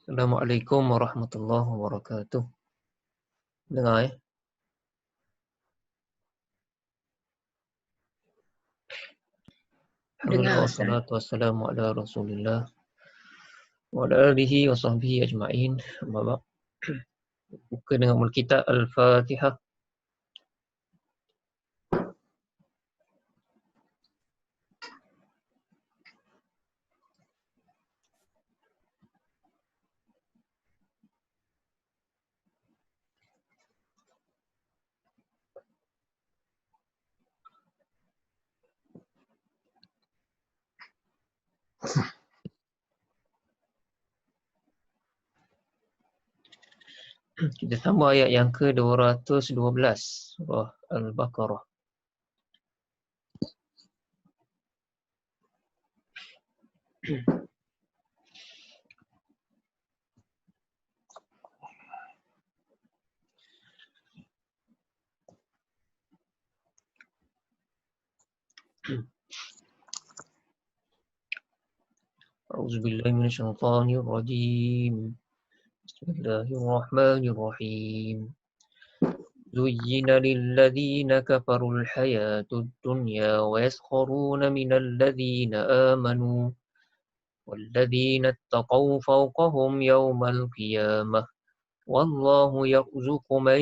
Assalamualaikum warahmatullahi wabarakatuh. Dengar Alhamdulillah Dengar, Ustaz. wassalatu wassalamu ala Rasulillah wa ala alihi wa sahbihi ajma'in. Amma ba'd. Buka dengan mulut kita Al-Fatihah. Kita sambung ayat yang ke-212 surah Al-Baqarah. A'udzubillahi minasyaitonir rajim. Bismillahirrahmanirrahim. زين للذين كفروا الحياة الدنيا ويسخرون من الذين آمنوا والذين اتقوا فوقهم يوم القيامة والله يرزق من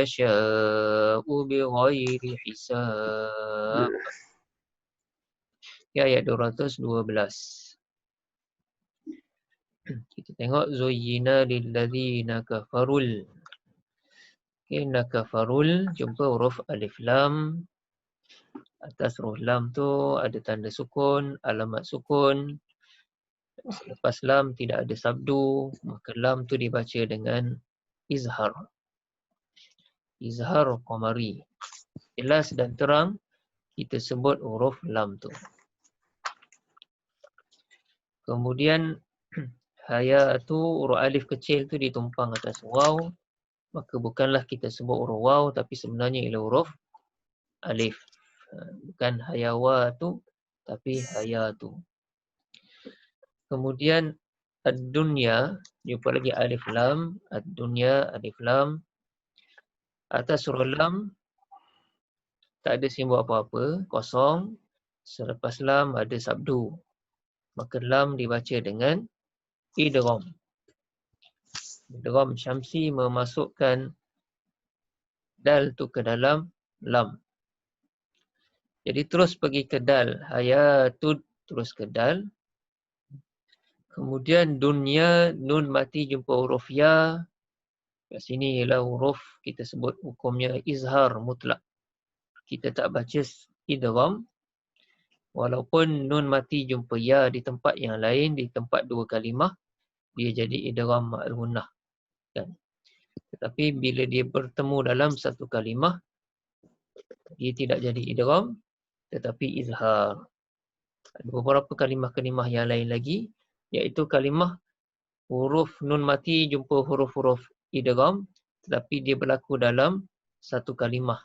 يشاء بغير حساب. Ayat 212. Kita tengok zuyyina lilladzina kafarul. Kena kafarul, jumpa huruf alif lam. Atas huruf lam tu ada tanda sukun, alamat sukun. Selepas lam tidak ada sabdu, maka lam tu dibaca dengan izhar. Izhar qamari. Jelas dan terang kita sebut huruf lam tu. Kemudian haya tu huruf alif kecil tu ditumpang atas waw, maka bukanlah kita sebut huruf waw tapi sebenarnya ialah huruf alif. Bukan hayawa tu tapi haya tu. Kemudian ad-dunya, jumpa lagi alif lam, ad-dunya alif lam. Atas huruf lam tak ada simbol apa-apa, kosong. Selepas lam ada sabdu. Maka lam dibaca dengan idgham. Idgham syamsi memasukkan dal tu ke dalam lam. Jadi terus pergi ke dal, hayatud terus ke dal. Kemudian dunia, nun mati jumpa huruf ya. Kat sini ialah huruf kita sebut hukumnya izhar mutlak. Kita tak baca idgham. Walaupun nun mati jumpa ya di tempat yang lain, di tempat dua kalimah, dia jadi idgham ma'lunnah. Kan? Tetapi bila dia bertemu dalam satu kalimah, dia tidak jadi idgham, tetapi izhar. Ada beberapa kalimah-kalimah yang lain lagi, iaitu kalimah huruf nun mati jumpa huruf-huruf idgham, tetapi dia berlaku dalam satu kalimah.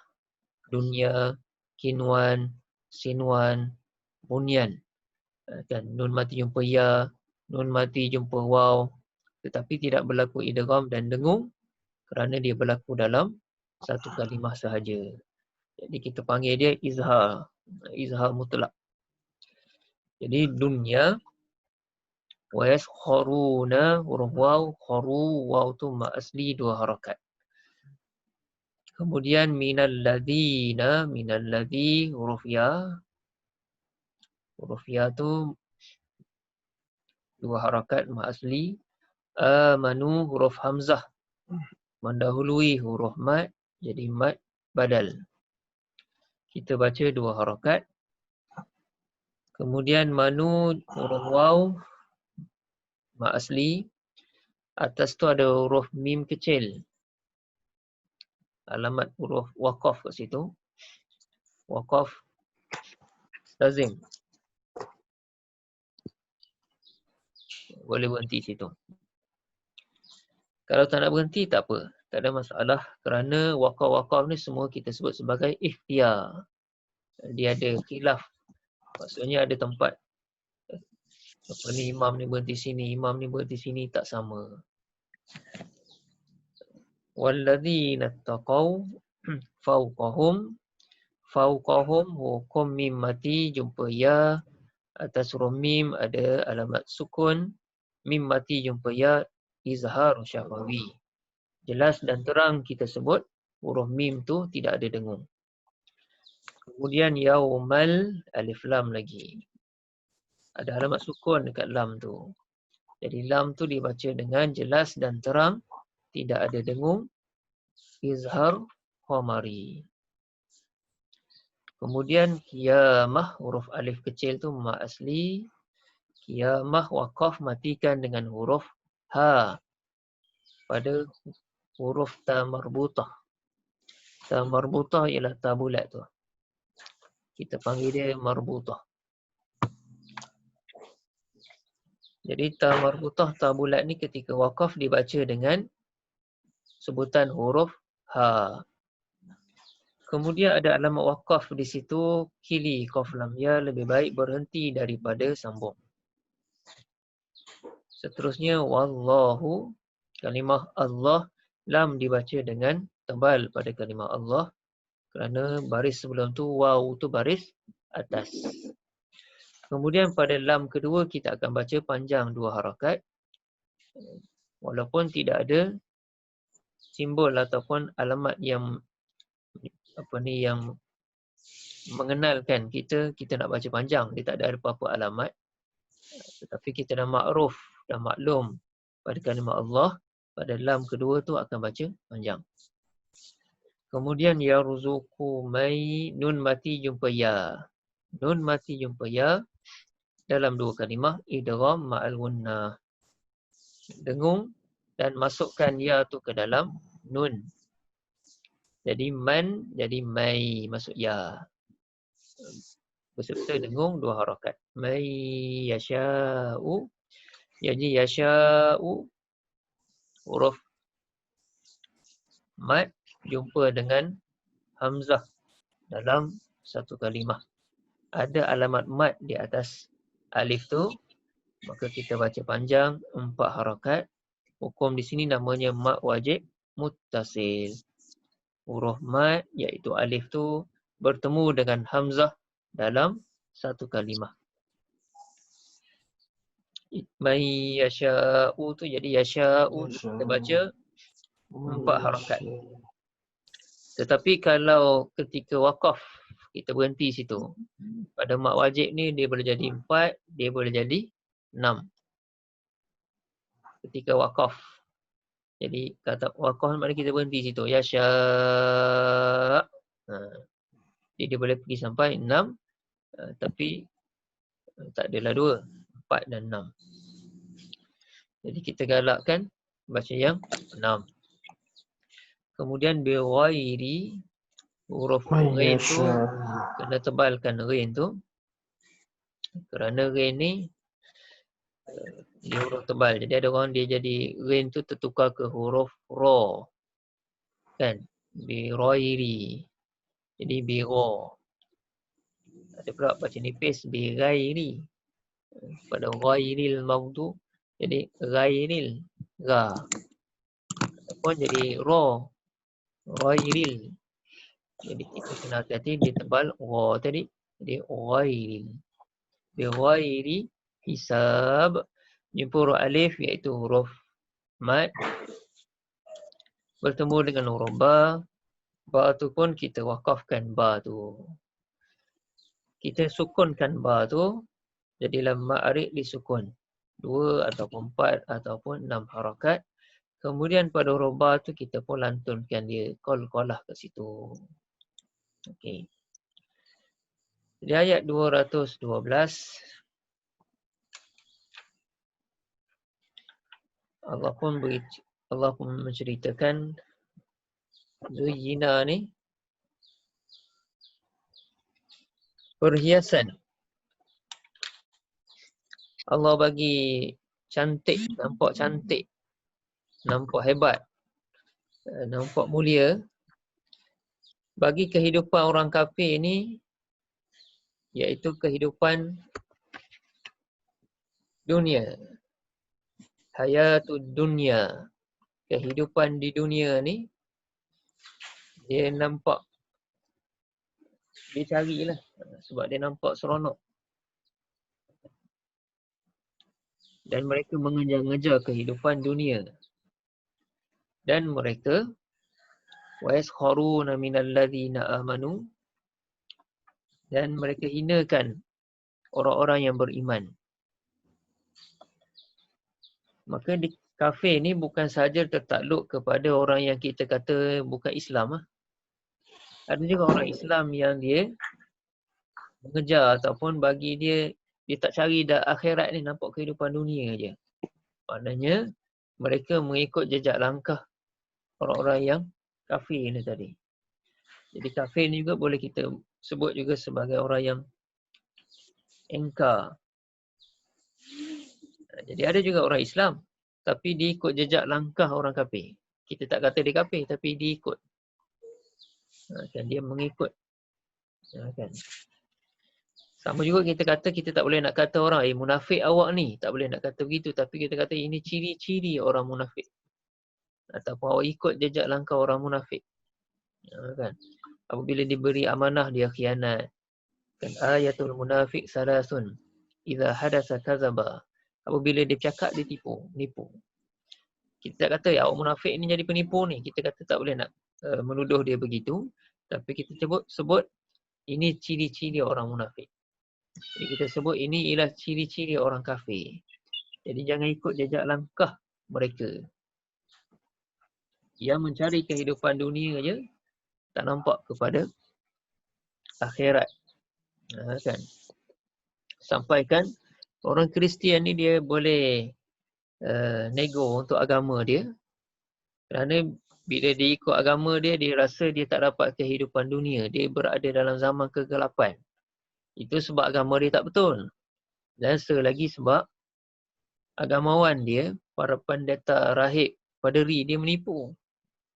Dunia, kinwan, sinwan, bunyan. Kan? Nun mati jumpa ya, nun mati jumpa waw, tetapi tidak berlaku idgham dan dengung kerana dia berlaku dalam satu kalimah sahaja. Jadi kita panggil dia izhar. Izhar mutlak. Jadi dunia wa yaskharuna huruf waw, kharu, waw tu ma asli dua harakat. Kemudian minalladzi huruf ya. Huruf ya tu dua harakat ma asli. Amanu huruf hamzah mendahului huruf mad, jadi mad badal. Kita baca dua harakat. Kemudian manu huruf waw ma asli. Atas tu ada huruf mim kecil. Alamat huruf waqaf kat situ. Waqaf lazim. Boleh berhenti situ. Kalau tak nak berhenti tak apa. Tak ada masalah kerana waqaf-waqaf ni semua kita sebut sebagai ikhtiar. Dia ada khilaf. Maksudnya ada tempat Apa ni, imam ni berhenti sini, imam ni berhenti sini, tak sama. Walladzina taqaw fawqahum. Fawqahum hukum mim mati jumpa ya. Atas huruf mim ada alamat sukun. Mim mati jumpa ya, izhar syafawi. Jelas dan terang kita sebut huruf mim tu tidak ada dengung. Kemudian yaumal, alif lam lagi. Ada alamat sukun dekat lam tu. Jadi lam tu dibaca dengan jelas dan terang, tidak ada dengung, izhar khamari. Kemudian qiyamah, huruf alif kecil tu ma asli. Qiyamah waqaf matikan dengan huruf ha pada huruf ta marbutah. Ta marbutah ialah ta bulat tu. Kita panggil dia marbutah. Jadi ta marbutah, ta bulat ni ketika waqaf dibaca dengan sebutan huruf ha. Kemudian ada alamat waqaf di situ, kili qaf lam ya, lebih baik berhenti daripada sambung. Seterusnya wallahu, kalimah Allah, lam dibaca dengan tebal pada kalimah Allah kerana baris sebelum tu waw tu baris atas. Kemudian pada lam kedua kita akan baca panjang 2 harakat walaupun tidak ada simbol ataupun alamat yang yang mengenalkan kita nak baca panjang. Dia tak ada apa-apa alamat, tetapi kita dah makruf, dah maklum pada kalimah Allah, pada lam kedua tu akan baca panjang. Kemudian yarzuqu mai, nun mati jumpa ya. Nun mati jumpa ya dalam 2 kalimah, idgham ma'al gunnah. Dengung dan masukkan ya tu ke dalam nun. Jadi man jadi mai, masuk ya. Beserta dengung 2 harakat. Mai yasha'u. Jadi yasha'u huruf mad jumpa dengan hamzah dalam satu kalimah. Ada alamat mad di atas alif tu, maka kita baca panjang 4 harakat. Hukum di sini namanya mad wajib muttasil. Huruf mad iaitu alif tu bertemu dengan hamzah dalam satu kalimah. Mai yasha'u tu jadi yasha'u kita baca 4 harakat. Tetapi kalau ketika waqaf kita berhenti situ, pada mad wajib ni dia boleh jadi 4, dia boleh jadi 6. Ketika waqaf. Jadi kata waqaf maknanya kita berhenti situ. Yasha'. Jadi dia boleh pergi sampai 6, tapi tak adalah 2, 4 dan 6. Jadi kita galakkan baca yang 6. Kemudian biwairi, huruf ghain tu kena tebalkan ghain tu. Kerana ghain ni dia huruf tebal. Jadi ada orang dia jadi ghain tu tertukar ke huruf ra. Kan? Biwairi. Jadi bira. Ada pula baca nipis bighairi. Pada ghairil maghdu jadi ghairil ga. Ataupun jadi ra. Ghairil. Jadi kita kena hati-hati dia tebal ra tadi. Jadi ghairil. Bighairi hisab. Jumpa huruf alif iaitu huruf mad. Bertemu dengan huruf ba. Ba tu pun kita wakafkan ba tu. Kita sukunkan ba tu. Jadilah ma'arik disukun. 2 ataupun 4 ataupun 6 harakat. Kemudian pada huruf ba tu kita pun lantunkan dia. Qal-qalah ke situ. Okey. Di ayat 212. Allah pun menceritakan Zuyyina ni perhiasan. Allah bagi cantik, nampak hebat, nampak mulia. Bagi kehidupan orang kafir ni, iaitu kehidupan Dunia. Hayatud dunia. Kehidupan di dunia ni, dia nampak, dia carilah. Sebab dia nampak seronok. Dan mereka mengejar-ngejar kehidupan dunia. Dan mereka وَيَسْخَرُونَ مِنَ الَّذِينَ آمَنُوا, dan mereka hinakan orang-orang yang beriman. Maka di kafir ni bukan sahaja tertakluk kepada orang yang kita kata bukan Islam. Ada juga orang Islam yang dia mengejar ataupun bagi dia tak cari dah akhirat ni, nampak kehidupan dunia je. Maknanya mereka mengikut jejak langkah orang-orang yang kafir ni tadi. Jadi kafir ni juga boleh kita sebut juga sebagai orang yang engkar. Jadi ada juga orang Islam tapi dia ikut jejak langkah orang kafir. Kita tak kata dia kafir tapi dia ikut. Kan dia mengikut. Kan. Sama juga kita kata, kita tak boleh nak kata orang munafik awak ni, tak boleh nak kata begitu, tapi kita kata ini ciri-ciri orang munafik. Ataupun awak ikut jejak langkah orang munafik. Kan. Apabila diberi amanah dia khianat. Kan ayatul munafik salasun. Idza hadasa kadzaba. Apabila dia bercakap dia nipu. Kita tak kata ya awak munafik ni jadi penipu ni. Kita kata tak boleh nak menuduh dia begitu, tapi kita sebut ini ciri-ciri orang munafik. Jadi kita sebut ini ialah ciri-ciri orang kafir. Jadi jangan ikut jejak langkah mereka. Yang mencari kehidupan dunia je, tak nampak kepada akhirat. Kan. Sampaikan orang Kristian ni dia boleh nego untuk agama dia. Kerana bila dia ikut agama dia, dia rasa dia tak dapat kehidupan dunia. Dia berada dalam zaman kegelapan. Itu sebab agama dia tak betul. Dan selagi sebab agamawan dia, para pendeta rahib, paderi dia menipu.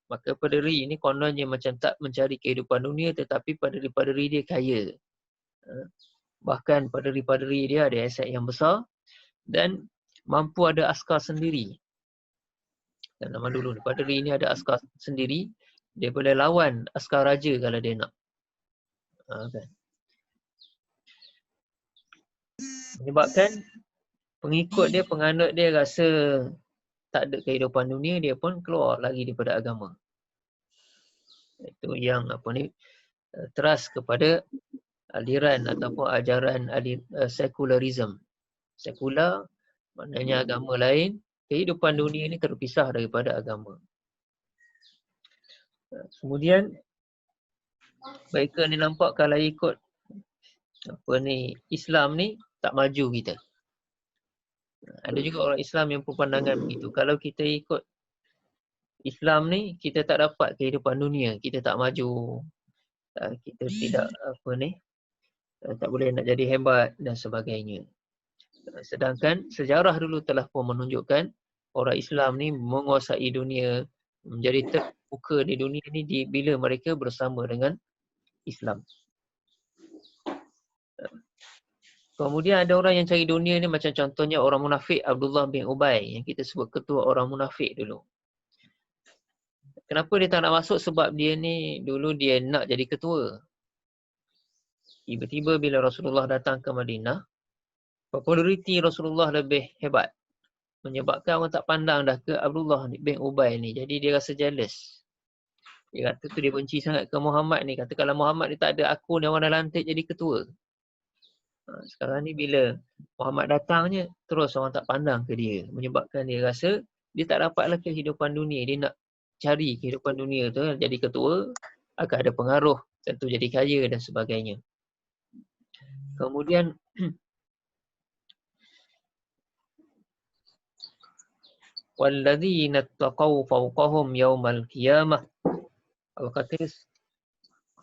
Maka paderi ni kononnya macam tak mencari kehidupan dunia, tetapi paderi-paderi dia kaya. Bahkan paderi-paderi dia ada aset yang besar dan mampu ada askar sendiri. Dan zaman dulu ni, paderi ni ada askar sendiri, dia boleh lawan askar raja kalau dia nak. Kan. Menyebabkan pengikut dia, penganut dia rasa tak ada kehidupan dunia, dia pun keluar lagi daripada agama. Itu yang trust kepada aliran ataupun ajaran sekularisme. Sekular maknanya agama lain, kehidupan dunia ini terpisah daripada agama. Kemudian mereka ni nampak kalau ikut Islam ni tak maju kita. Ada juga orang Islam yang berpandangan begitu. Kalau kita ikut Islam ni, kita tak dapat kehidupan dunia, kita tak maju, kita tidak tak boleh nak jadi hebat dan sebagainya. Sedangkan sejarah dulu telah pun menunjukkan orang Islam ni menguasai dunia, menjadi terbuka di dunia ni bila mereka bersama dengan Islam. Kemudian ada orang yang cari dunia ni macam contohnya orang munafik Abdullah bin Ubay yang kita sebut ketua orang munafik dulu. Kenapa dia tak nak masuk? Sebab dia ni dulu dia nak jadi ketua. Tiba-tiba bila Rasulullah datang ke Madinah, populariti Rasulullah lebih hebat. Menyebabkan orang tak pandang dah ke Abdullah bin Ubay ni. Jadi dia rasa jealous. Dia kata tu dia benci sangat ke Muhammad ni. Kata kalau Muhammad ni tak ada, aku ni orang dah lantik jadi ketua. Sekarang ni bila Muhammad datangnya, terus orang tak pandang ke dia. Menyebabkan dia rasa dia tak dapatlah kehidupan dunia. Dia nak cari kehidupan dunia tu, jadi ketua, akan ada pengaruh, tentu jadi kaya dan sebagainya. Kemudian walladzina taqaw fawqahum yaumal qiyamah. Allah kata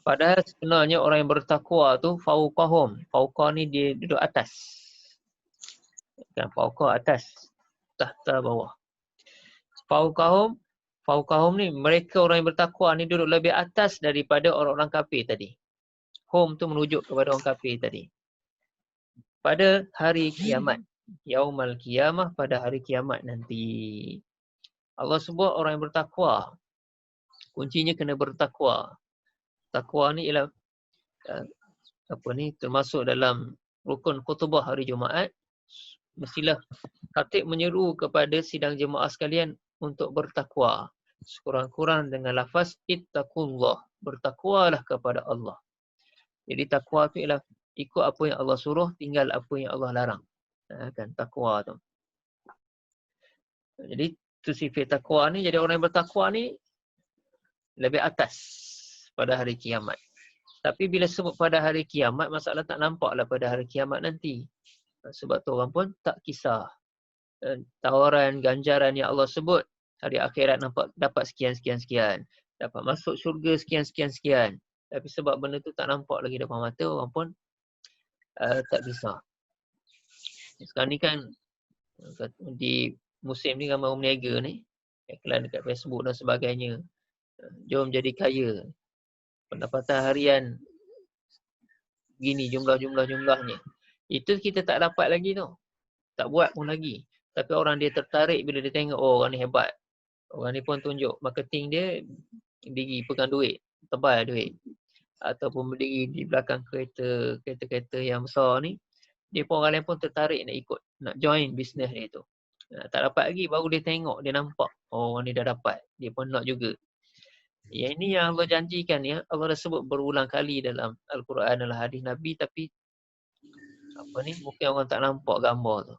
padahal sebenarnya orang yang bertakwa tu fawqahum. Fawqa ni dia duduk atas. Kan fawqa atas, tahta bawah. Fawqahum ni mereka orang yang bertakwa ni duduk lebih atas daripada orang-orang kafir tadi. Hum tu merujuk kepada orang kafir tadi. Pada hari kiamat. Yaumal qiyamah, pada hari kiamat nanti. Allah sebut orang yang bertakwa. Kuncinya kena bertakwa. Takwa ni ialah termasuk dalam rukun khutbah hari Jumaat. Mestilah khatib menyeru kepada sidang jemaah sekalian untuk bertakwa. Sekurang-kurang dengan lafaz ittaqullah. Bertakwalah kepada Allah. Jadi takwa tu ialah ikut apa yang Allah suruh, tinggal apa yang Allah larang. Kan takwa tu. Jadi tu sifat takwa ni, jadi orang yang bertakwa ni lebih atas pada hari kiamat. Tapi bila sebut pada hari kiamat, masalah tak nampaklah pada hari kiamat nanti. Sebab tu orang pun tak kisah. Tawaran, ganjaran yang Allah sebut, hari akhirat nampak dapat sekian. Dapat masuk syurga sekian. Tapi sebab benda tu tak nampak lagi depan mata, orang pun tak kisah. Sekarang ni kan, di musim ni ramai orang berniaga ni, iklan dekat Facebook dan sebagainya. Jom jadi kaya. Pendapatan harian gini jumlahnya. Itu kita tak dapat lagi tu. Tak buat pun lagi. Tapi orang dia tertarik bila dia tengok, oh orang ni hebat. Orang ni pun tunjuk marketing dia, diri pegang duit, tebal duit. Ataupun berdiri di belakang kereta yang besar ni. Dia pun orang lain pun tertarik nak ikut, nak join bisnes dia tu. Tak dapat lagi, baru dia tengok, dia nampak. Oh orang ni dah dapat. Dia pun nak juga. Yang ini yang Allah janjikan ya. Allah dah sebut berulang kali dalam Al-Quran dalam hadis Nabi, tapi mungkin orang tak nampak gambar tu.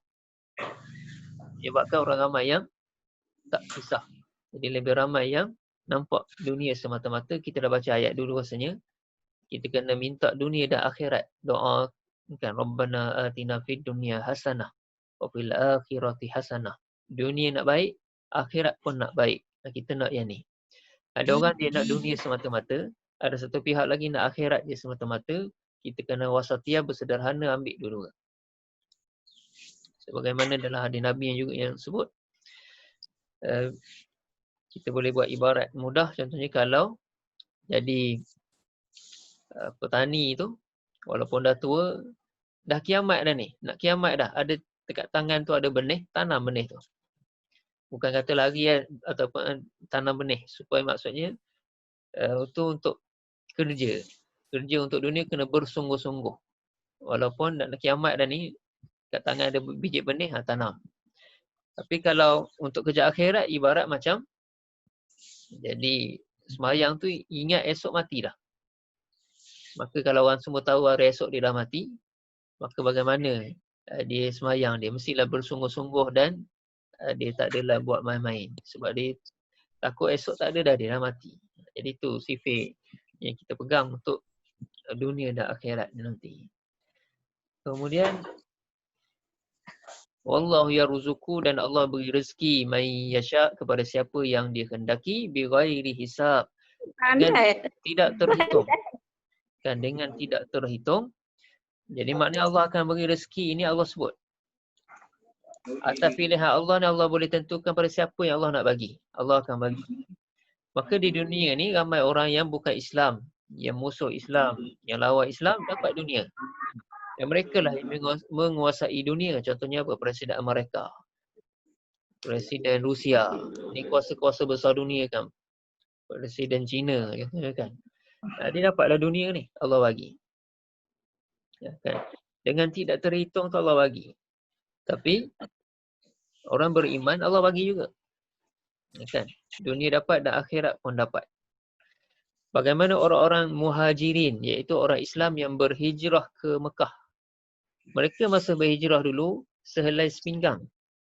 Sebabkan orang ramai yang tak kisah. Jadi lebih ramai yang nampak dunia semata-mata. Kita dah baca ayat dulu rasanya. Kita kena minta dunia dan akhirat. Doa kan, Rabbana atina fid dunya hasanah wa fil akhirati hasanah. Dunia nak baik, akhirat pun nak baik. Kita nak yang ni. Ada orang dia nak dunia semata-mata, ada satu pihak lagi nak akhirat dia semata-mata. Kita kena wasatiyah, bersederhana, ambil dulu. Sebagaimana dalam hadis Nabi yang juga yang sebut, kita boleh buat ibarat mudah. Contohnya kalau jadi petani tu, walaupun dah tua, dah kiamat dah ni. Nak kiamat dah. Ada dekat tangan tu ada benih, tanam benih tu. Bukan kata lari ataupun tanam benih. Supaya maksudnya itu untuk kerja. Kerja untuk dunia kena bersungguh-sungguh. Walaupun nak kiamat dah ni, kat tangan ada biji benih, tanam. Tapi kalau untuk kerja akhirat, ibarat macam, jadi semayang tu ingat esok mati dah. Maka kalau orang semua tahu hari esok dia dah mati, maka bagaimana dia semayang dia? Mestilah bersungguh-sungguh dan dia tak adalah buat main-main. Sebab dia takut esok tak ada dah, dia dah mati. Jadi tu sifat yang kita pegang untuk dunia dan akhirat nanti. Kemudian, Wallahu yarzuqu, dan Allah beri rezeki may yasha, kepada siapa yang dia kehendaki, bighairi hisab, dengan tidak terhitung. Kan, dengan tidak terhitung. Jadi maknanya Allah akan beri rezeki ini Allah sebut. Atas pilihan Allah ni, Allah boleh tentukan pada siapa yang Allah nak bagi. Allah akan bagi. Maka di dunia ni ramai orang yang bukan Islam, yang musuh Islam, yang lawan Islam dapat dunia. Dan mereka lah yang menguasai dunia. Contohnya apa? Presiden Amerika, Presiden Rusia. Ni kuasa-kuasa besar dunia kan. Presiden China kan. Dia dapatlah dunia ni, Allah bagi. Ya, kan? Dengan tidak terhitung tu Allah bagi. Tapi orang beriman Allah bagi juga. Ya, kan? Dunia dapat dan akhirat pun dapat. Bagaimana orang-orang muhajirin, iaitu orang Islam yang berhijrah ke Mekah. Mereka masa berhijrah dulu, sehelai sepinggang.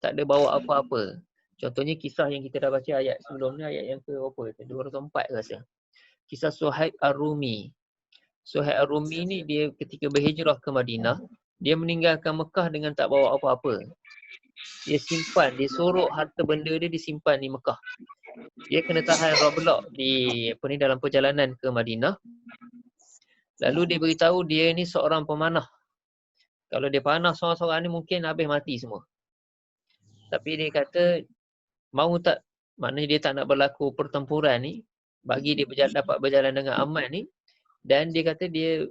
Tak ada bawa apa-apa. Contohnya kisah yang kita dah baca ayat sebelum ni, ayat yang ke berapa? 204 rasa. Kisah Suhaib Ar-Rumi. Suhaib Ar-Rumi ni dia ketika berhijrah ke Madinah, dia meninggalkan Mekah dengan tak bawa apa-apa. Dia simpan, dia sorok harta benda dia disimpan di Mekah. Dia kena tahan roblok di dalam perjalanan ke Madinah. Lalu dia beritahu dia ni seorang pemanah. Kalau dia panah seorang-seorang ni mungkin habis mati semua. Tapi dia kata mau tak, maknanya dia tak nak berlaku pertempuran ni, bagi dia dapat berjalan dengan aman ni, dan dia kata dia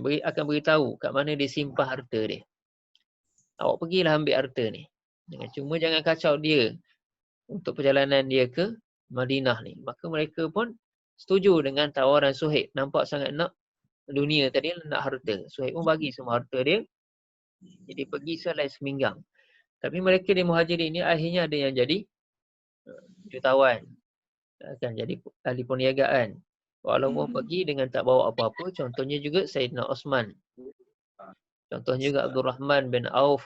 akan beritahu kat mana dia simpan harta dia. awak pergilah ambil harta ni. Cuma jangan kacau dia untuk perjalanan dia ke Madinah ni. Maka mereka pun setuju dengan tawaran Suhaib. Nampak sangat nak dunia tadi, nak harta. Suhaib pun bagi semua harta dia. Jadi pergi selai seminggang. Tapi mereka di Muhajirin ni akhirnya ada yang jadi jutawan. Akan jadi ahli perniagaan. Walaupun pergi dengan tak bawa apa-apa. Contohnya juga Sayyidina Osman. Contohnya juga Abdul Rahman bin Auf.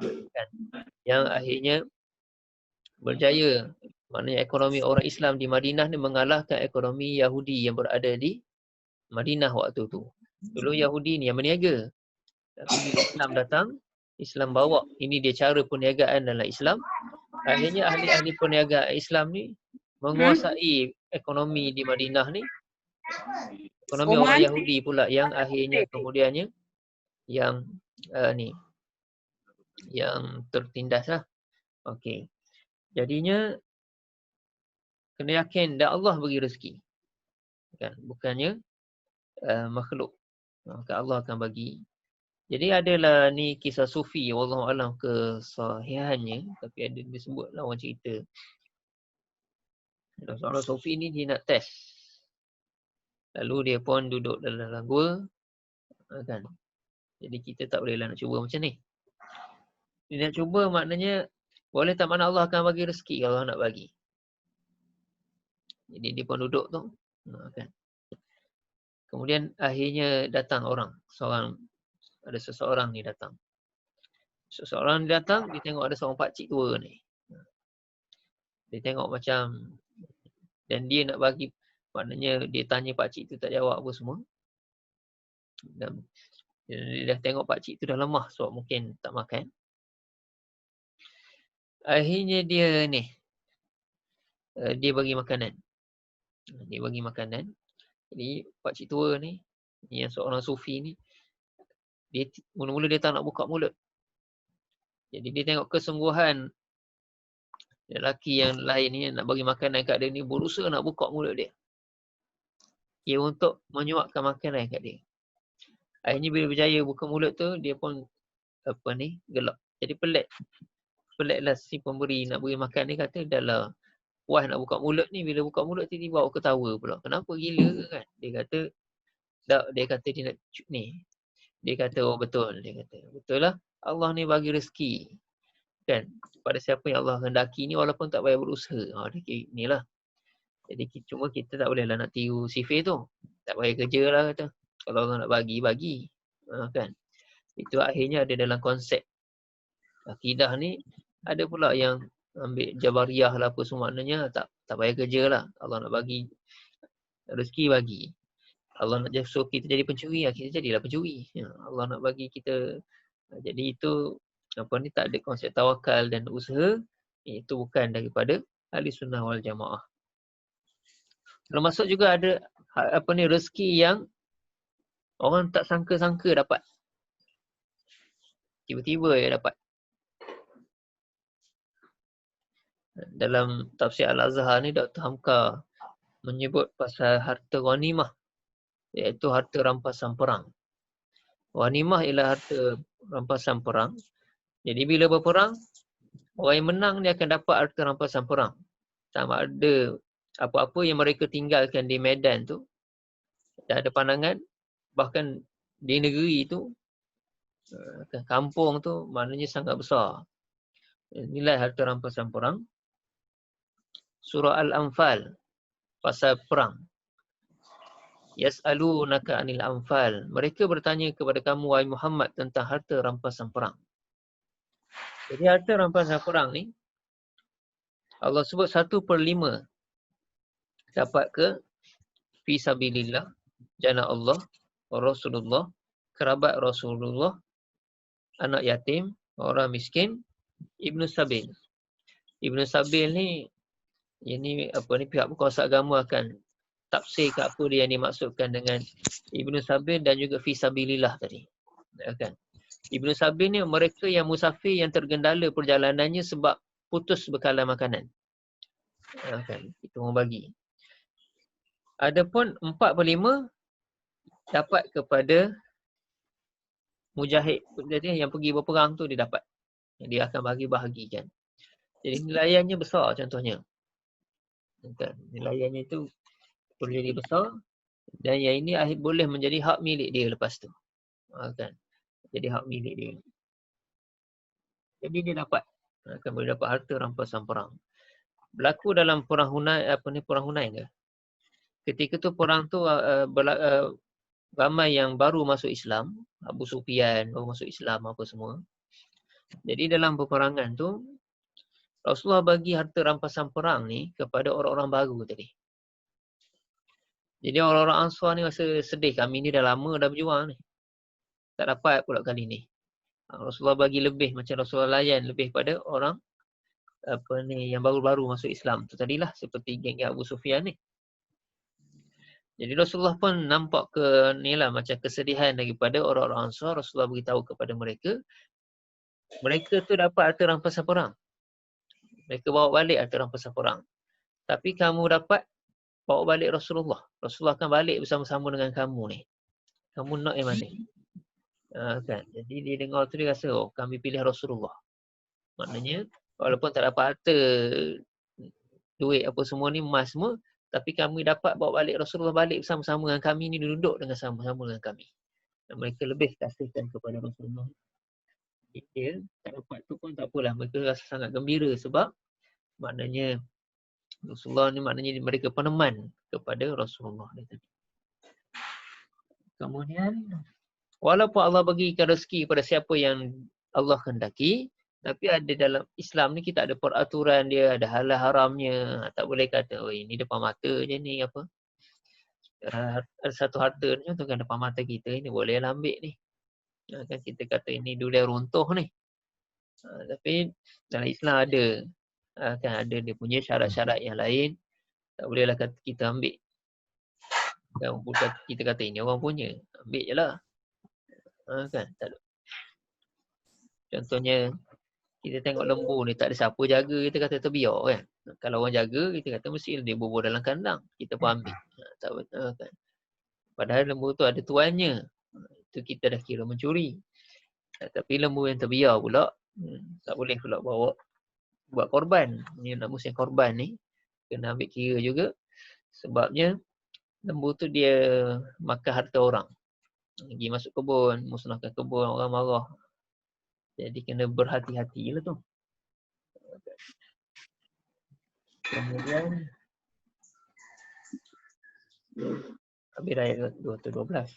Kan? Yang akhirnya berjaya. Maknanya ekonomi orang Islam di Madinah ni mengalahkan ekonomi Yahudi yang berada di Madinah waktu tu. Dulu Yahudi ni yang berniaga. Tapi bila Islam datang, Islam bawa. Ini dia cara perniagaan dalam Islam. Akhirnya ahli-ahli perniagaan Islam ni menguasai ekonomi di Madinah ni. Ekonomi orang Yahudi pula yang akhirnya kemudiannya yang yang tertindas lah. Okey. Jadinya kena yakin dah Allah bagi rezeki. Kan? Bukannya makhluk. Maka Allah akan bagi. Jadi adalah ni kisah sufi, wallahu alam kesahihannya, tapi ada disebutlah orang cerita. Seorang sufi ni dia nak test. Lalu dia pun duduk dalam gua, kan. Jadi kita tak bolehlah nak cuba macam ni. Dia nak cuba maknanya boleh tak mana Allah akan bagi rezeki kalau Allah nak bagi. Jadi dia pun duduk tu, kan. Kemudian akhirnya datang orang, ada seseorang ni datang. Seseorang ni datang, dia tengok ada seorang pakcik tua ni. Dia tengok macam, dan dia nak bagi, maknanya dia tanya pakcik tu tak jawab apa semua. Dan dia dah tengok pakcik tu dah lemah sebab mungkin tak makan. Akhirnya dia ni, dia bagi makanan. Dia bagi makanan. Jadi pakcik tua ni, yang seorang sufi ni, dia mula-mula dia tak nak buka mulut. Jadi dia tengok kesungguhan lelaki yang lain ni nak bagi makanan kat dia ni, berusaha nak buka mulut dia. Ia untuk menyuapkan makanan kat dia. Akhirnya bila berjaya buka mulut tu, dia pun gelak. Jadi peliklah si pemberi nak beri makan ni, kata dah lah puas nak buka mulut ni, bila buka mulut tiba-tiba awak ketawa pula. Kenapa, gila ke kan? Dia kata tak, dia kata dia nak ni. Dia kata oh betul, dia kata betul lah, Allah ni bagi rezeki kan pada siapa yang Allah hendaki ni, walaupun tak payah berusaha. Dia inilah. Jadi cuma kita tak bolehlah nak tiru sifir tu. Tak payah kerja lah kata. Kalau Allah nak bagi, kan. Itu akhirnya ada dalam konsep akidah ni. Ada pula yang ambil Jabariyah lah apa semua, maknanya tak payah kerja lah. Allah nak bagi rezeki, bagi. Allah nak suruh kita jadi pencuri, kita jadilah pencuri. Allah nak bagi kita. Jadi itu tak ada konsep tawakal dan usaha. Itu bukan daripada ahli sunnah wal jamaah. Termasuk juga ada rezeki yang orang tak sangka-sangka dapat. Tiba-tiba ya dapat. Dalam tafsir Al-Azhar ni, Dr. Hamka menyebut pasal harta ghanimah, iaitu harta rampasan perang. Ghanimah ialah harta rampasan perang. Jadi bila berperang, orang yang menang dia akan dapat harta rampasan perang. Sama ada apa-apa yang mereka tinggalkan di medan tu, dah ada pandangan, bahkan di negeri tu, kampung tu, maknanya sangat besar. Nilai harta rampasan perang. Surah Al-Anfal, pasal perang. Yas'alunaka 'anil anfal. Mereka bertanya kepada kamu wahai Muhammad tentang harta rampasan perang. Jadi harta rampasan perang ni Allah sebut 1/5 dapat ke fi sabilillah, jana Allah, Rasulullah, kerabat Rasulullah, anak yatim, orang miskin, Ibnu Sabil. Ibnu Sabil ni pihak berkuasa agama akan tafsir ke apa dia yang dimaksudkan dengan Ibnu Sabil dan juga fi sabilillah tadi. Kan? Ibnu Sabil ni mereka yang musafir yang tergendala perjalanannya sebab putus bekalan makanan. Kan? Itu orang bagi. Adapun 4/5 dapat kepada mujahid, jadi yang pergi berperang tu dia dapat. Dia akan bahagi-bahagikan. Jadi nilaiannya besar contohnya. Kan? Nilaiannya itu boleh jadi besar dan yang ini boleh menjadi hak milik dia lepas tu. Kan? Jadi hak milik dia. Jadi dia dapat akan boleh dapat harta rampasan perang. Berlaku dalam perang Hunain, perang Hunain ke? Ketika tu perang tu ramai yang baru masuk Islam, Abu Sufyan baru masuk Islam apa semua. Jadi dalam peperangan tu Rasulullah bagi harta rampasan perang ni kepada orang-orang baru tadi. Jadi orang-orang Ansar ni rasa sedih, kami ni dah lama dah berjuang ni. Tak dapat pula kali ni. Rasulullah bagi lebih, macam Rasulullah layan lebih pada orang yang baru-baru masuk Islam tu tadilah, seperti geng Abu Sufyan ni. Jadi Rasulullah pun nampak macam kesedihan daripada orang-orang Ansar. Rasulullah beritahu kepada mereka tu dapat harta rampasan perang. Mereka bawa balik harta rampasan perang. Tapi kamu dapat bawa balik Rasulullah. Rasulullah akan balik bersama-sama dengan kamu ni. Kamu nak yang mana? Kan? Jadi dia dengar tu dia rasa, kami pilih Rasulullah. Maknanya walaupun tak dapat harta, duit apa semua ni, emas semua, tapi kami dapat bawa balik Rasulullah balik bersama-sama dengan kami ni, duduk dengan sama-sama dengan kami. Dan mereka lebih kasihkan kepada Rasulullah. Dia tak dapat tu pun tak apalah, mereka rasa sangat gembira sebab maknanya Rasulullah ni maknanya mereka peneman kepada Rasulullah. Kemudian walaupun Allah bagikan rezeki kepada siapa yang Allah kehendaki, tapi ada dalam Islam ni kita ada peraturan dia, ada halal haramnya. Tak boleh kata, ini depan mata je ni apa. Ada satu harta ni contohkan depan mata kita, ini boleh lah ambil ni. Kan kita kata ini durian runtuh ni. Tapi dalam Islam ada. Kan ada dia punya syarat-syarat yang lain. Tak bolehlah kata kita ambil. Kan kita kata ini orang punya, ambil je lah. Kan tak ada. Contohnya kita tengok lembu ni tak ada siapa jaga, kita kata terbiar kan. Kalau orang jaga, kita kata mesti dia bubur dalam kandang, kita pun ambil. Tak betul kan. Padahal lembu tu ada tuannya. Itu kita dah kira mencuri. Tapi lembu yang terbiar pula, tak boleh pula buat korban. Ni nak musim korban ni, kena ambil kira juga. Sebabnya lembu tu dia makan harta orang. Pergi masuk kebun, musnahkan kebun, orang marah. Jadi kena berhati-hati lah tu. Kemudian habis ayat 212.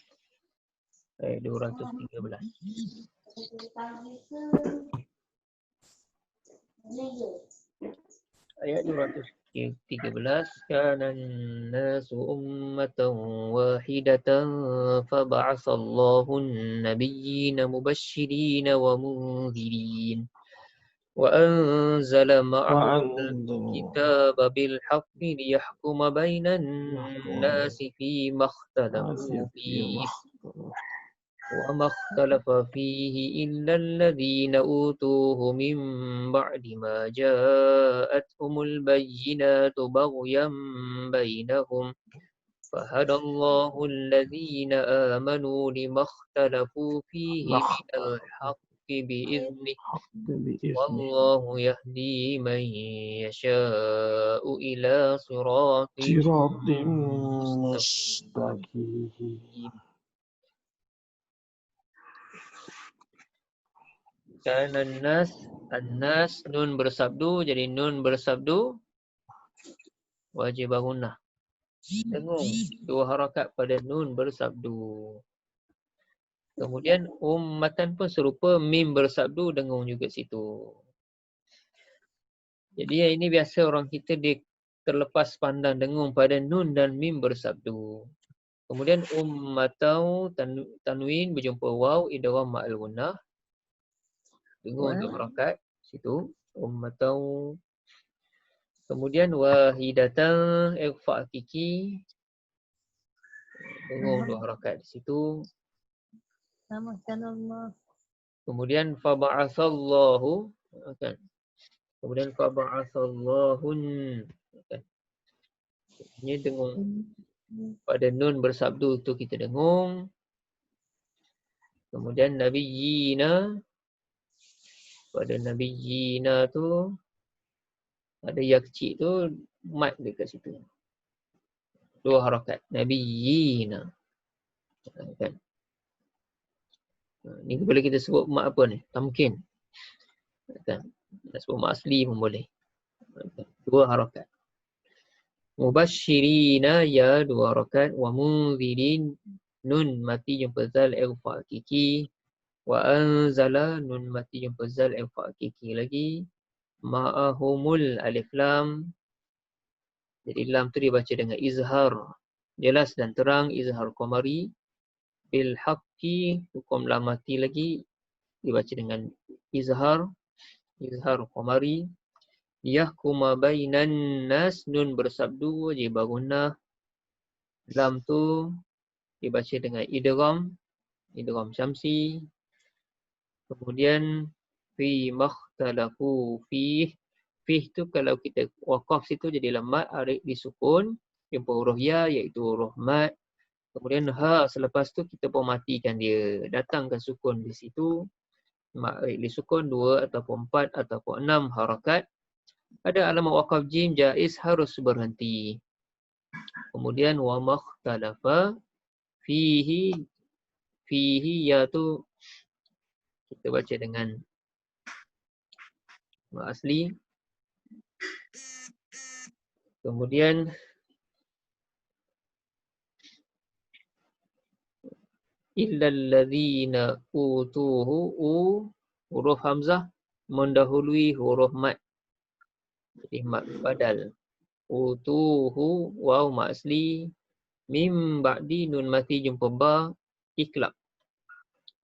Ayat 213. Ayat 213. Kana an-nasu ummatan wahidatan faba'atsallahu an-nabiyyina mubashshirina wa munzirin. وأنزل معهم الكتاب بالحق ليحكم بين الناس فيما اختلفوا فيه وما اختلف فيه إلا الذين أوتوه من بعد ما جاءتهم البينات بغيا بينهم فهدى الله الذين آمنوا لما اختلفوا فيه من الحق بإذنه والله يهدي من يشاء إلى صراط مستقيم. Karena An-Nas nun bersabdu, jadi nun bersabdu wajib bangunah. Dengung dua harakat pada nun bersabdu. Kemudian ummatan pun serupa, mim bersabdu, dengung juga situ. Jadi yang ini biasa orang kita dia terlepas pandang dengung pada nun dan mim bersabdu. Kemudian ummatau tanwin berjumpa waw idgham ma'al gunnah. Dengung untuk harakat situ ummatau. Kemudian wahidatan ikhfa hakiki. Dengung dua harakat di situ. Kemudian faba'atsallahu, kan. Kemudian faba'atsallahun, kan. Ini dengung pada nun bersabdu tu kita dengung. Kemudian nabiyina, pada nabiyina tu ada ya kecil tu mat dekat situ. 2 harakat. Nabiyina. Kan? Ni boleh kita sebut mat apa ni? Tamkin. Kan? Nak sebut mat asli pun boleh. 2 harakat. Mubashirina ya 2 harakat. Wa munzirin nun mati jumpa zal ighfa hakiki. Wa anzala nun mati jumpa zal ighfa hakiki lagi. Ma'ahumul alif lam. Jadi lam tu dibaca dengan izhar. Jelas dan terang izhar qamari. Bil haqqi hukum lam mati lagi dibaca dengan izhar. Izhar qamari. Yahkuma bainan nas nun bersabdu wajib gunnah. Lam tu dibaca dengan idgham. Idgham syamsi. Kemudian fi makhtalafu fih. Fih tu kalau kita waqaf situ jadi lammat arid disukun jumpa huruf ya iaitu huruf mat. Kemudian ha selepas tu kita pun matikan dia. Datangkan sukun di situ. Mat arid disukun 2 ataupun 4 ataupun 6 harakat. Ada alamat waqaf jim jaiz harus berhenti. Kemudian wa makhtalafa fihi. Fihi ya tu kita baca dengan mat asli. Kemudian illal ladzina utuhu huruf hamzah mendahului huruf mat. Jadi mat badal. Utuhu waw mat asli. Mim ba'di nun mati jumpa ba iklab.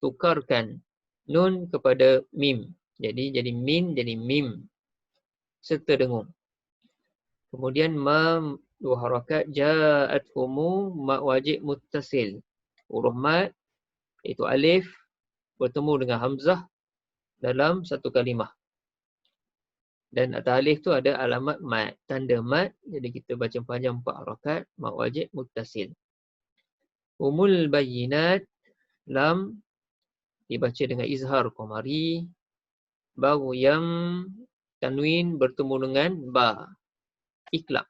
Tukarkan nun kepada mim. Jadi min jadi mim. Serta dengung. Kemudian ma 2 harakat ja'at humu mat wajib muttasil. Huruf mat iaitu alif bertemu dengan hamzah dalam satu kalimah. Dan atas alif tu ada alamat mat, tanda mat. Jadi kita baca panjang 4 harakat mat wajib muttasil. Umul bayyinat lam dibaca dengan izhar qamari. Baru yang tanwin bertemu dengan ba iklab.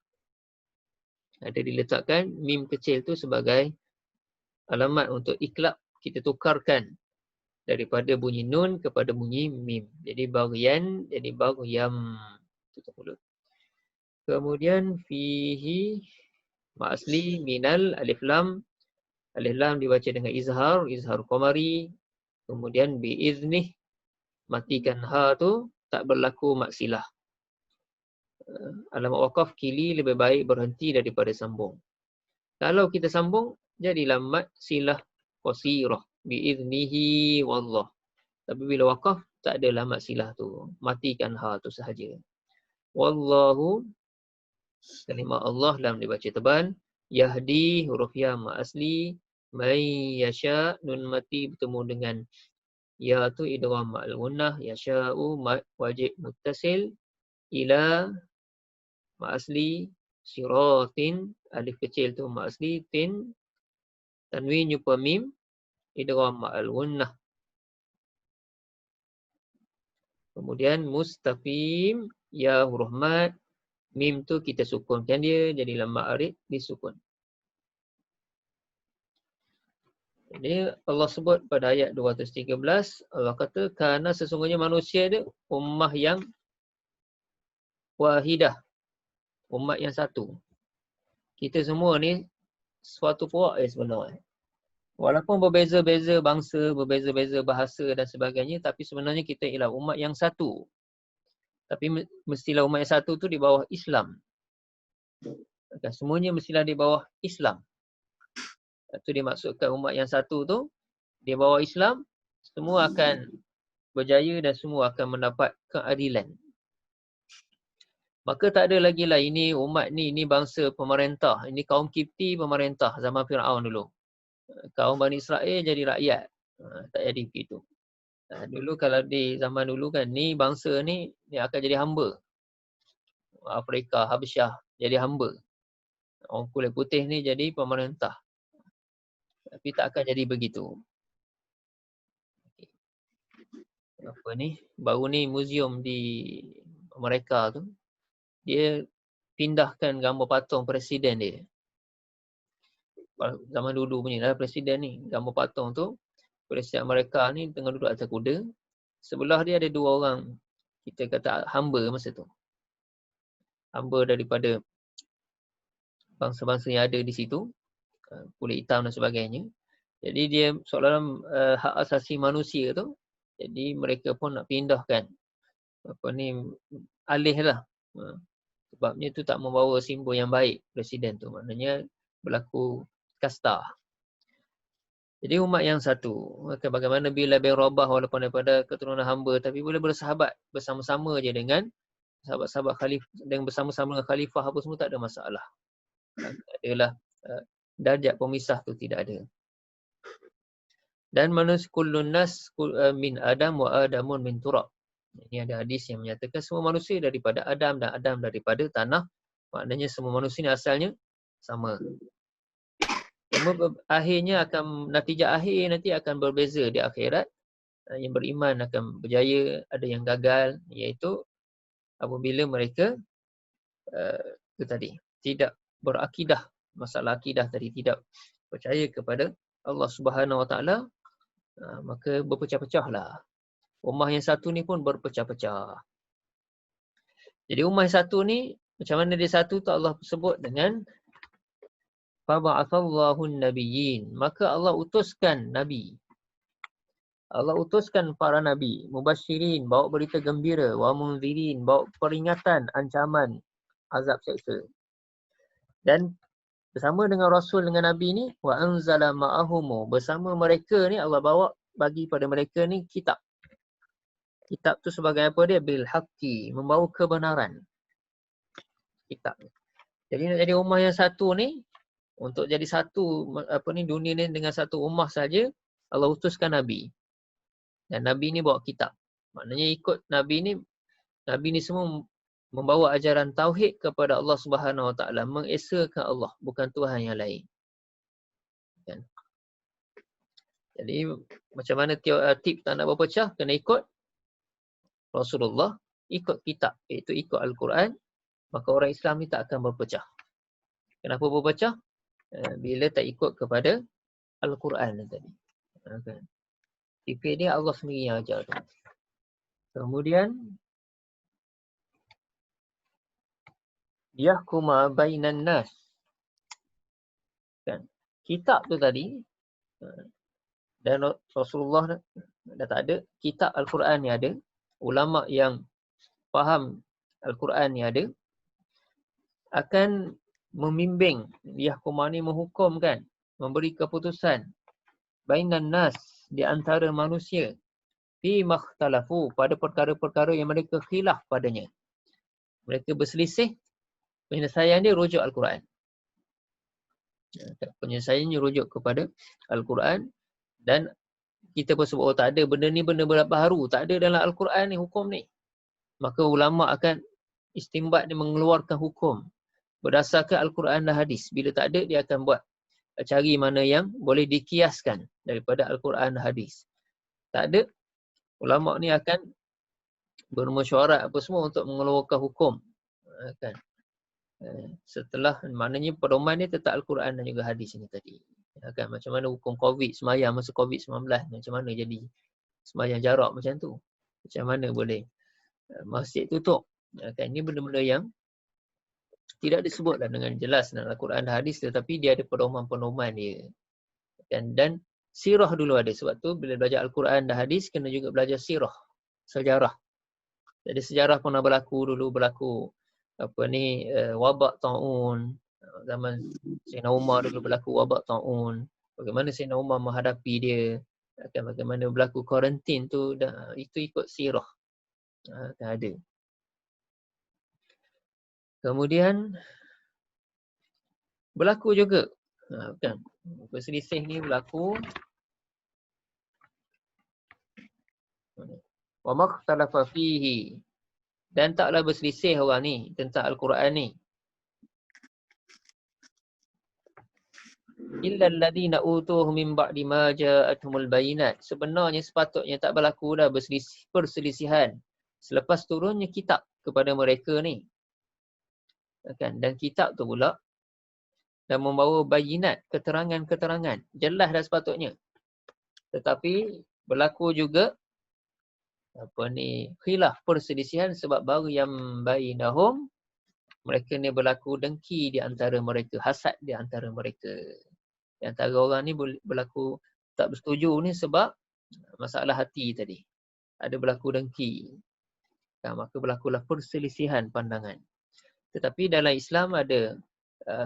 Ada diletakkan mim kecil tu sebagai alamat untuk iklab. Kita tukarkan daripada bunyi nun kepada bunyi mim. Jadi bagian jadi bagyam. Tutup mulut. Kemudian fihi mak asli minal alif lam. Alif lam dibaca dengan izhar, izhar qamari. Kemudian biiznih matikan ha tu tak berlaku maksilah. Alamat waqaf kili lebih baik berhenti daripada sambung. Kalau kita sambung jadilah mat silah qasirah biiznihi wallah. Tapi bila waqaf tak ada lamat silah tu. Matikan ha tu sahaja. Wallahu kalimah Allah lam dibaca tebal. Yahdi huruf ya ma asli. May yasha nun mati bertemu dengan ya tu idgham ma'al gunnah. Yasha'u wajib muttasil. Ila ma asli. Siratin alif kecil tu ma asli. Tin tanwin jumpa mim idgham ma'al gunnah. Kemudian mustaqim ya huruf mat. Mim tu kita sukunkan dia jadi lam ma'arid disukun. Jadi Allah sebut pada ayat 213 Allah kata kerana sesungguhnya manusia dia ummah yang wahidah. Umat yang satu. Kita semua ni suatu puak sebenarnya. Walaupun berbeza-beza bangsa, berbeza-beza bahasa dan sebagainya, tapi sebenarnya kita ialah umat yang satu. Tapi mestilah umat yang satu tu di bawah Islam. Semuanya mestilah di bawah Islam. Itu dimaksudkan umat yang satu tu di bawah Islam, semua akan berjaya dan semua akan mendapat keadilan. Maka tak ada lagi lah ini umat ni, ini bangsa pemerintah. Ini kaum Kipti pemerintah zaman Fir'aun dulu. Kaum Bani Israel jadi rakyat. Tak jadi begitu. Dulu kalau di zaman dulu kan, ni bangsa ni akan jadi hamba. Afrika, Habsyah jadi hamba. Orang kulit putih ni jadi pemerintah. Tapi tak akan jadi begitu. apa ni, baru ni muzium di mereka tu, dia pindahkan gambar patung presiden dia. Zaman dulu punya lah presiden ni, gambar patung tu, presiden mereka ni tengah duduk atas kuda. Sebelah dia ada 2 orang, kita kata hamba masa tu. Hamba daripada bangsa-bangsa yang ada di situ, kulit hitam dan sebagainya. Jadi dia seolah-olah hak asasi manusia tu, jadi mereka pun nak pindahkan apa ni, alih lah. Sebabnya tu tak membawa simbol yang baik presiden tu, maknanya berlaku kasta. Jadi umat yang satu, maka bagaimana bila bin Rabah walaupun daripada keturunan hamba tapi boleh bersahabat bersama-sama je dengan sahabat-sahabat khalifah, dengan bersama-sama dengan khalifah apa semua, tak ada masalah. Adalah darjat pemisah tu tidak ada. Dan manusia kullun nas min Adam wa Adamun min turab. Ini ada hadis yang menyatakan semua manusia daripada Adam dan Adam daripada tanah. Maknanya semua manusia ni asalnya sama. Akhirnya natijah akhir nanti akan berbeza di akhirat. Yang beriman akan berjaya, ada yang gagal, iaitu apabila mereka itu tadi tidak berakidah, masalah akidah tadi, tidak percaya kepada Allah Subhanahu Wa Taala, maka berpecah-pecahlah. Ummah yang satu ni pun berpecah-pecah. Jadi ummah yang satu ni, macam mana dia satu tu Allah sebut dengan faba'athallahu an-nabiyyin, maka Allah utuskan nabi. Allah utuskan para nabi, mubasyirin, bawa berita gembira, wa munzirin, bawa peringatan, ancaman azab seksa. Dan bersama dengan rasul dengan nabi ni, wa anzala ma'ahum, bersama mereka ni Allah bawa bagi pada mereka ni kitab. Kitab tu sebagai apa dia? Bil haqqi, membawa kebenaran. Kitab. Jadi nak jadi ummah yang satu ni, untuk jadi satu apa ni, dunia ni dengan satu ummah saja, Allah utuskan nabi. Dan nabi ni bawa kitab. Maknanya ikut nabi ni semua membawa ajaran tauhid kepada Allah Subhanahu Wa Taala, mengesakan Allah, bukan Tuhan yang lain. Kan? Jadi macam mana tip tak nak berpecah, kena ikut Rasulullah, ikut kitab, iaitu ikut Al-Quran, maka orang Islam ni tak akan berpecah. Kenapa berpecah? Bila tak ikut kepada Al-Quran tadi. Okay. Fikir dia Allah sendiri yang ajar tu. Kemudian yahkuma bainan nas. Kan? Kitab tu tadi, dan Rasulullah dah tak ada, kitab Al-Quran ni ada, ulama yang faham Al-Quran ni ada, akan membimbing, yahkuma ni menghukumkan, memberi keputusan bainan nas, di antara manusia, fi makhtalafu, pada perkara-perkara yang mereka khilaf padanya. Mereka berselisih, penyelesaian dia rujuk Al-Quran. Penyelesaiannya rujuk kepada Al-Quran. Dan kita pun sebut, oh tak ada benda ni, benda baru, tak ada dalam Al-Quran ni hukum ni. Maka ulama akan istimbat, dia mengeluarkan hukum berdasarkan Al-Quran dan hadis. Bila tak ada, dia akan cari mana yang boleh dikiaskan daripada Al-Quran dan hadis. Tak ada, ulama ni akan bermesyuarat apa semua untuk mengeluarkan hukum. Kan? Setelah, maknanya pedoman dia tetap Al-Quran dan juga hadis ni tadi. Kan? Macam mana hukum COVID, semayang masa COVID-19, macam mana jadi semayang jarak macam tu. Macam mana boleh masjid tutup. Kan? Ini benda-benda yang tidak disebutlah dengan jelas dalam Al-Quran dan hadis, tetapi dia ada pedoman-pedoman dia. Kan? Dan sirah dulu ada. Sebab tu bila belajar Al-Quran dan hadis, kena juga belajar sirah, sejarah. Jadi sejarah pernah berlaku apa ni, wabak ta'un. Zaman Sayyidina Umar dulu berlaku wabak ta'un. Bagaimana Sayyidina Umar menghadapi dia. Bagaimana berlaku kuarantin tu, itu ikut sirah. Kan ada. Kemudian berlaku juga, kan, perselisih ni berlaku. Wa makhtalafa fihi, dan taklah berselisih orang ni tentang Al-Quran ni. illa alladhina utuhu min ba'di ma ja'atuhumul bayinat. Sebenarnya sepatutnya tak berlaku dah perselisihan selepas turunnya kitab kepada mereka ni. Kan? Dan kitab tu pula dan membawa bayinat, keterangan-keterangan. Jelas dah sepatutnya. Tetapi berlaku juga khilaf, perselisihan sebab baru yang bainahum, mereka ni berlaku dengki di antara mereka, hasad di antara mereka. Di antara orang ni berlaku tak bersetuju ni sebab masalah hati tadi. Ada berlaku dengki. Maka berlakulah perselisihan pandangan. Tetapi dalam Islam ada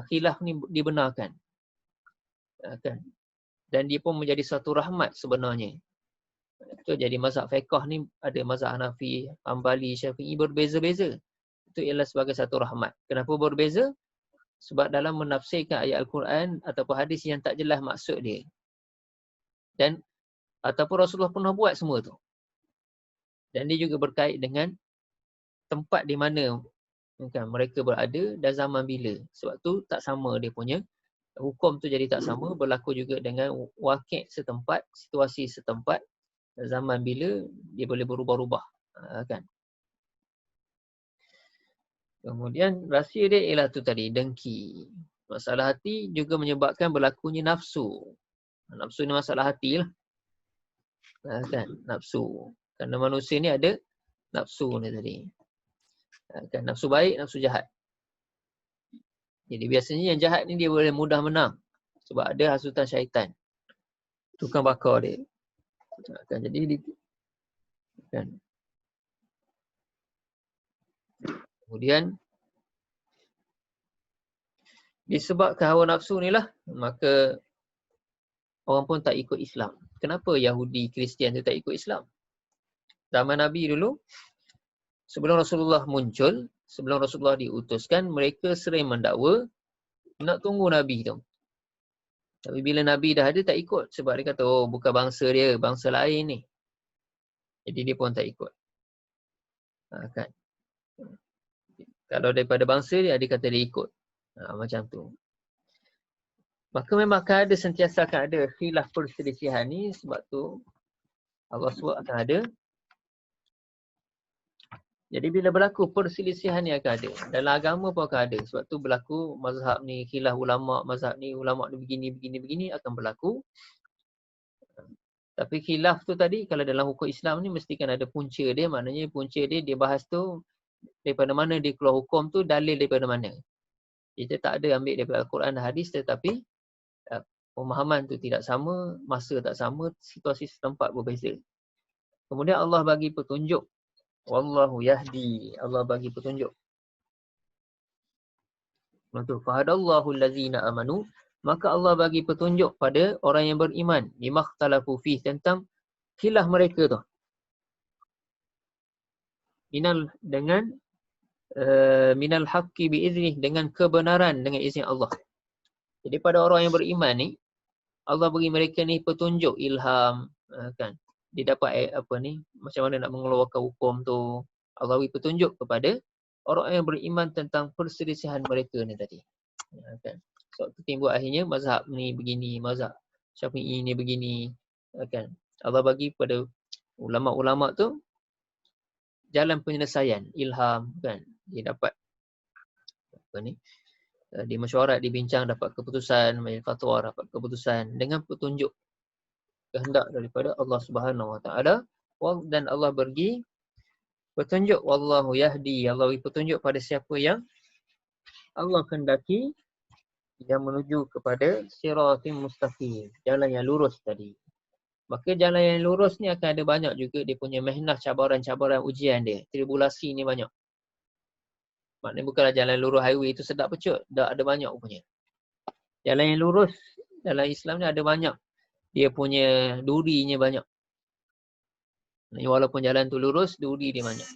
khilaf ni dibenarkan. Kan? Dan dia pun menjadi satu rahmat sebenarnya. Itu jadi mazhab fiqh ni ada mazhab Hanafi, Hanbali, Syafi'i berbeza-beza. Itu ialah sebagai satu rahmat. Kenapa berbeza? Sebab dalam menafsirkan ayat Al-Quran ataupun hadis yang tak jelas maksud dia. Dan ataupun Rasulullah pernah buat semua tu. Dan dia juga berkait dengan tempat di mana kan, mereka berada dan zaman bila. Sebab tu tak sama dia punya. Hukum tu jadi tak sama. Berlaku juga dengan wakil setempat, situasi setempat. Zaman bila dia boleh berubah-ubah. Kan? Kemudian rahsia dia ialah tu tadi, dengki. Masalah hati juga menyebabkan berlakunya nafsu. Nafsu ni masalah hati lah. Kan? Nafsu. Kerana manusia ni ada nafsu ni tadi. Kan? Nafsu baik, nafsu jahat. Jadi biasanya yang jahat ni dia boleh mudah menang. Sebab ada hasutan syaitan. Tukang bakar dia. Kan? Jadi kan? Kemudian disebabkan hawa nafsu ni lah, maka orang pun tak ikut Islam. Kenapa Yahudi, Kristian tu tak ikut Islam? Zaman Nabi dulu, sebelum Rasulullah muncul, sebelum Rasulullah diutuskan, mereka sering mendakwa nak tunggu Nabi tu. Tapi bila Nabi dah ada, tak ikut. Sebab dia kata, oh bukan bangsa dia, bangsa lain ni. Jadi dia pun tak ikut. Kan? Kalau daripada bangsa dia kata dia ikut. Macam tu. Maka memang akan ada, sentiasa akan ada khilaf perselisihan ni. Sebab tu Allah SWT akan ada. Jadi bila berlaku perselisihan ni akan ada. Dalam agama pun akan ada. Sebab tu berlaku mazhab ni, khilaf ulama' mazhab ni, ulama' ni begini akan berlaku. Tapi khilaf tu tadi, kalau dalam hukum Islam ni mesti kan ada punca dia. Maknanya punca dia bahas tu daripada mana dia keluar hukum tu, dalil daripada mana. Kita tak ada ambil daripada Al-Quran dan hadis, tetapi pemahaman tu tidak sama, masa tak sama, situasi setempat berbeza. Kemudian Allah bagi petunjuk. Wallahu yahdi. Allah bagi petunjuk. Untuk fahadallahu allazina amanu, maka Allah bagi petunjuk pada orang yang beriman. Limakhtalafu fih, tentang khilaf mereka tu. Minal haqqi biiznih, dengan kebenaran dengan izin Allah. Jadi pada orang yang beriman ni, Allah bagi mereka ni petunjuk, ilham, kan. Dia dapat macam mana nak mengeluarkan hukum tu. Allah bagi petunjuk kepada orang yang beriman tentang perselisihan mereka ni tadi. Kan. So timbul akhirnya mazhab ni begini, mazhab Syafi'i ni begini, kan. Allah bagi pada ulama'-ulama' tu jalan penyelesaian, ilham, kan. Dia dapat dia mesyuarat, dibincang, dapat keputusan, fatwa, dapat keputusan dengan petunjuk kehendak daripada Allah Subhanahu Wa Taala. Dan Allah bagi petunjuk, wallahu yahdi, Allah bagi petunjuk pada siapa yang Allah kehendaki, yang menuju kepada siratim mustaqim, jalan yang lurus tadi. Maka jalan yang lurus ni akan ada banyak juga dia punya mihnah, cabaran-cabaran, ujian dia. Tribulasi ni banyak. Maknanya bukanlah jalan lurus highway itu sedap pecut. Dah ada banyak punya. Jalan yang lurus dalam Islam ni ada banyak. Dia punya durinya banyak. Walaupun jalan tu lurus, duri dia banyak.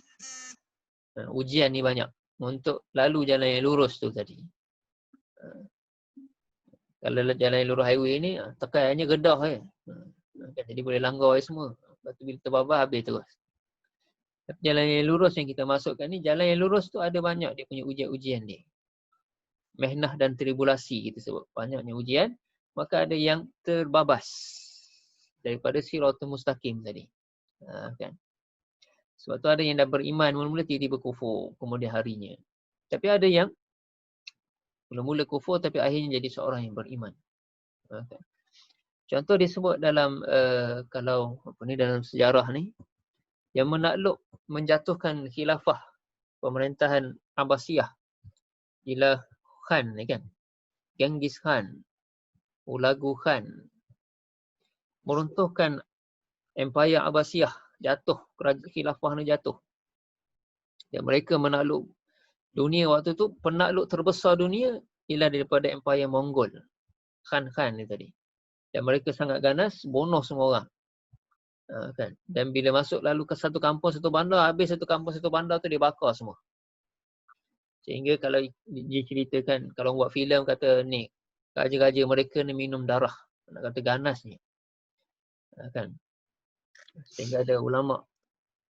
Ujian ni banyak. Untuk lalu jalan yang lurus tu tadi. Kalau jalan yang lurus highway ni, tekanannya gedah je. Jadi boleh langgar semua. Lepas tu bila terbabas, habis terus. Tapi jalan yang lurus yang kita masukkan ni, jalan yang lurus tu ada banyak dia punya ujian-ujian dia. Mihnah dan tribulasi kita sebut. Banyaknya ujian. maka ada yang terbabas daripada siratul mustaqim tadi. Kan? Sebab tu ada yang dah beriman mula-mula tiba-tiba kufur kemudian harinya. Tapi ada yang mula-mula kufur tapi akhirnya jadi seorang yang beriman. Kan? Contoh disebut dalam kalau dalam sejarah ni yang menakluk menjatuhkan khilafah pemerintahan Abbasiyah ialah Khan ni kan. Genghis Khan, Hulagu Khan meruntuhkan Empayar Abbasiyah, jatuh, khilafah ni jatuh. Dan mereka menakluk dunia waktu tu, penakluk terbesar dunia ialah daripada Empayar Mongol. Khan ni tadi. Dan mereka sangat ganas, bunuh semua orang. Kan? Dan bila masuk lalu ke satu kampung, satu bandar, habis satu kampung, satu bandar tu dia bakar semua. Sehingga kalau diceritakan, kalau buat filem kata ni, raja-raja mereka ni minum darah. Nak kata ganas ni. Kan? Sehingga ada ulama'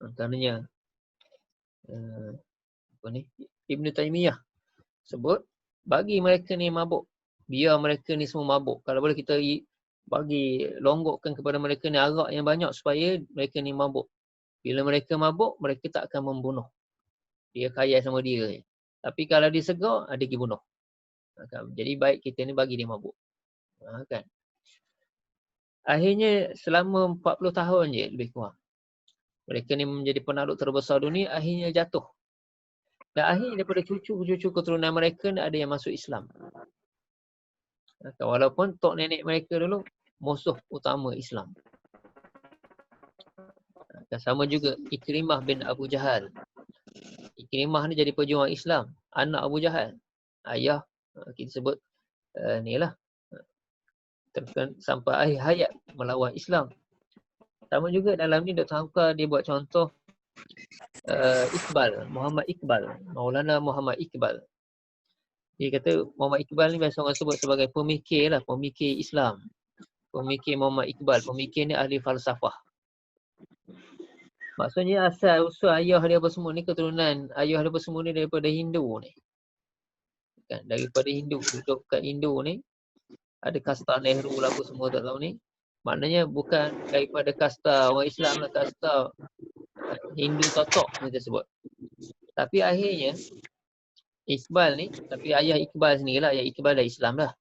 antaranya Ibn Taymiyah sebut, bagi mereka ni mabuk. Biar mereka ni semua mabuk. Kalau boleh kita bagi longgokkan kepada mereka ni arak yang banyak supaya mereka ni mabuk. Bila mereka mabuk, mereka tak akan membunuh. Dia kaya sama dia. Tapi kalau dia segar, dia pergi bunuh. Jadi baik kita ni bagi dia mabuk. Kan? Akhirnya selama 40 tahun je lebih kurang. Mereka ni menjadi penakluk terbesar dunia, akhirnya jatuh. Dan akhirnya daripada cucu-cucu keturunan mereka ada yang masuk Islam. Walaupun tok nenek mereka dulu musuh utama Islam. Sama juga Ikrimah bin Abu Jahal. Ikrimah ni jadi pejuang Islam. Anak Abu Jahal. Ayah, kita sebut ni lah. Sampai akhir hayat melawan Islam. Sama juga dalam ni Dr. Hamka dia buat contoh Iqbal, Muhammad Iqbal, Maulana Muhammad Iqbal. Dia kata Muhammad Iqbal ni biasa orang sebut sebagai pemikir lah, pemikir Islam. Pemikir Muhammad Iqbal, pemikir ni ahli falsafah. Maksudnya asal usul ayah dia apa semua ni keturunan ayah dia apa semua ni daripada Hindu ni. Kan, daripada Hindu, duduk kat Hindu ni ada kasta Nehru lah apa semua tak tahu ni. Maknanya bukan daripada kasta orang Islam lah, kasta Hindu totok kita sebut. Tapi akhirnya Iqbal ni, tapi ayah Iqbal sendiri lah, ayah Iqbal dah Islam dah.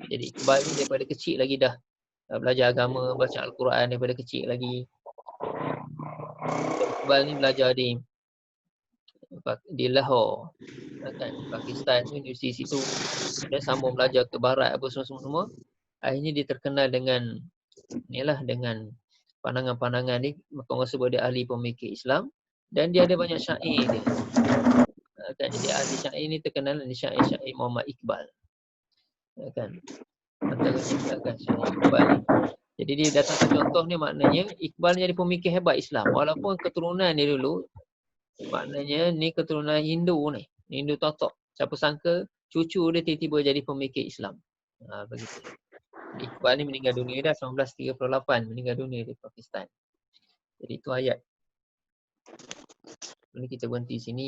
Jadi Iqbal ni daripada kecil lagi dah belajar agama, baca Al-Quran daripada kecil lagi. Iqbal ni belajar di Lahore, kan, Pakistan, universiti situ. Dia sambung belajar ke barat apa semua. Akhirnya dia terkenal dengan dengan pandangan-pandangan ni, maka orang sebut dia ahli pemikir Islam dan dia ada banyak syair dia. Kan, jadi ahli syair ni terkenal dengan syair Muhammad Iqbal. Kan. Antara kan syair Iqbal ni. Jadi dia datangkan contoh ni maknanya Iqbal ni jadi pemikir hebat Islam. Walaupun keturunan dia dulu maknanya ni keturunan Hindu ni. Hindu totok. Siapa sangka cucu dia tiba-tiba jadi pemikir Islam. Begitu. Iqbal ni meninggal dunia dah 1938. Meninggal dunia di Pakistan. Jadi itu ayat. Ini kita berhenti sini.